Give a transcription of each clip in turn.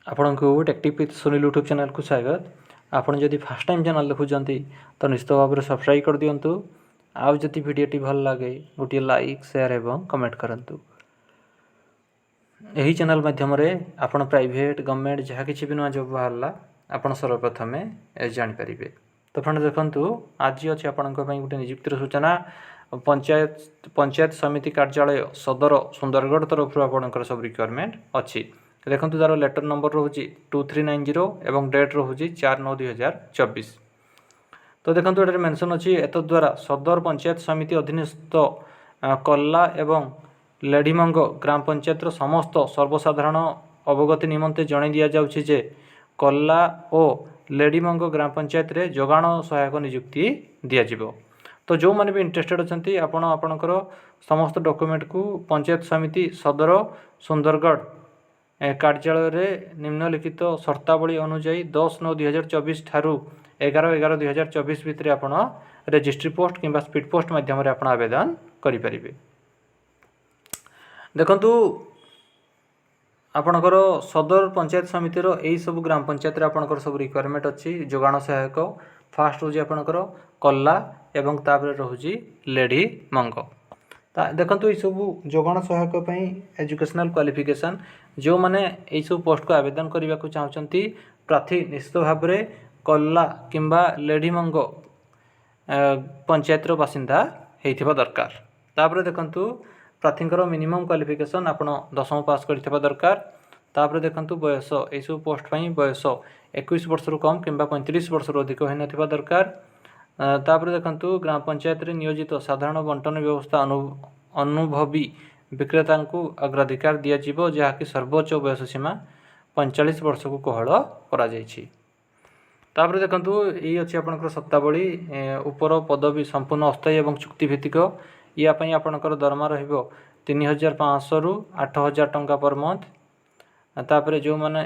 आपण को टेक्टिव with Sunil YouTube channel को स्वागत। आपण जदि फर्स्ट टाइम चैनल देखुंत तो निश्चित भाव में सब्सक्राइब कर दिंतु। आउ जदि वीडियोटी भल लगे गोटे लाइक शेयर एवं कमेंट करंतु। यही चैनल माध्यम आपण प्राइवेट गवर्नमेंट जहाँ किसी भी नुआ जॉब बाहरला आपण सर्वप्रथम जानी पारिबे। तो फ्रेंड देखंतु आज अच्छे आपण गोटे नियुक्तिर सूचना पंचायत समिति कार्यालय सदर सुंदरगढ़ तरफ आपंकर सब रिक्वायरमेंट अच्छी। देखो तार लेटर नंबर रोच 2390 एवं डेट रोच 4/9/2024। तो देखो ये मेंशन अच्छी एतद्वारा सदर पंचायत समिति अधीनस्थ कल्ला एवं लेढ़ीमंग ग्राम पंचायत समस्त सर्वसाधारण अवगति निमंते जन दि जाउछि जे कल्ला और लेढ़ीमंग ग्राम पंचायत रे जोगाण सहायक नियुक्ति दिज्व। तो जो मैंने भी इंटरेस्टेड अच्छा आपण आपणकर समस्त डॉक्यूमेंट को पंचायत समिति सदर सुंदरगढ़ कार्यालय रे निम्नलिखित शर्तावली अनुଯାयी 10/9/2024 ठारू 11/11/2024 भितर आपण रजिस्ट्री पोस्ट किंबा स्पीड पोस्ट माध्यम आपण आवेदन करि परिबे। देखंतु आपणकर सदर पंचायत समितिर एई सब ग्राम पंचायत रे आपणकर सब रिक्वायरमेंट अछि जोगाण सहायक। फास्ट होजी आपणकर कल्ला एवं तापर रहुजी लेडी मंग। देखंतु ये सब जोगाण सहायक पई एजुकेशनल क्वालिफिकेशन जो माने ये सब पोस्ट को आवेदन करने को चाहते प्रार्थी निश्चित भाव में कल्ला किंबा लेढ़ीमंग पंचायत बासिंदा होइथिबा दरकार। तापर देखंतु प्रार्थींकर मिनिमम क्वालिफिकेशन आपण 10वीं पास करथिबा दरकार। तापर देखंतु बयस ये सब पोस्ट पई बयस 21 वर्ष रु कम किंबा 35 वर्ष रु अधिक होई नथिबा दरकार। तापर देखंतु ग्राम पंचायत रे नियोजित साधारण बंटन व्यवस्था अनुभवी विक्रेता को अग्राधिकार दिज्व जहाँकि सर्वोच्च बयस सीमा 45 वर्ष को कोहल करा जायछि। तापर देखंतु ये अच्छी आपनकर सत्तावली ऊपर पदवी संपूर्ण अस्थायी एवं चुक्तिभित्तिक या पई आपनकर दरमा रहिबो 3500 रु 8000 टंका पर मंथ। तापर जो माने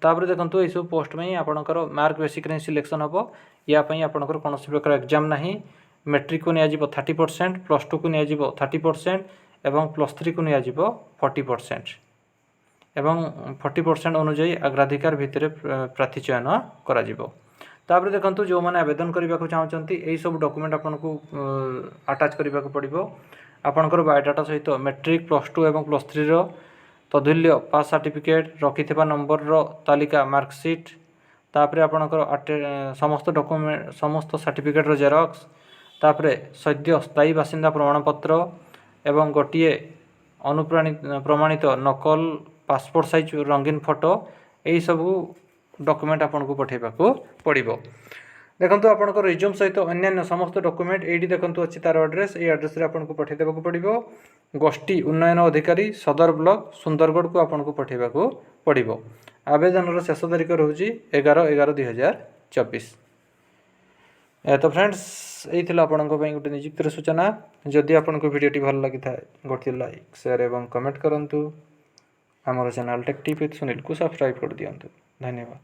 तापर देखंतु ये सब पोस्ट में आपनकर मार्क बेसिक रे सिलेक्शन हबो। या पई आपनकर कोनोसी प्रकार एग्जाम नाही। मैट्रिक को नियाजिबो 30%, +2 को नियाजिबो 30% एवं +3 को नियाजिबो 40% एवं 40% अनुଯାयी अग्राधिकार भितर प्रार्थी चयन करा जिवो। तापर देखंतु जो माने आवेदन करबा को चाहउचंती एई सब डॉक्यूमेंट आपनको अटैच करबा को पड़िबो। आपनकर बायोडाटा सहित मैट्रिक +2 एवं +3 रो तदुल्य पास सर्टिफिकेट रखिथिबा नंबर रो तालिका मार्कशीट। तापर आपनकर समस्त डॉक्यूमेंट समस्त सर्टिफिकेट रो जेरॉक्स। तापर सद्य स्थायी बासिंदा प्रमाणपत्र एवं गोटे प्रमाणित नकल पासपोर्ट साइज रंगीन फोटो यही सब डॉक्यूमेंट आपन को पठेबा को पड़िबो। देखंतु आपनकर रिज्यूम सहित अन्य समस्त डॉक्यूमेंट एडी देखंतु अछि तार एड्रेस ए एड्रेस रे आपन को पठे देबा को पड़िबो। गोष्ठी उन्नयन अधिकारी सदर ब्लॉक सुंदरगढ़ को आपन को पठेबा को पड़िबो। आवेदन रो शेष तारीख रहउची 11/11/2024। तो फ्रेंड्स यही आपण गोटे नियुक्तिर सूचना। जदि आपन को वीडियोटी भल लगी था गोटे लाइक शेयर एवं कमेंट करंतु। हमर चैनल टेक्टिव विथ सुनील को सब्सक्राइब कर दियंतु। धन्यवाद।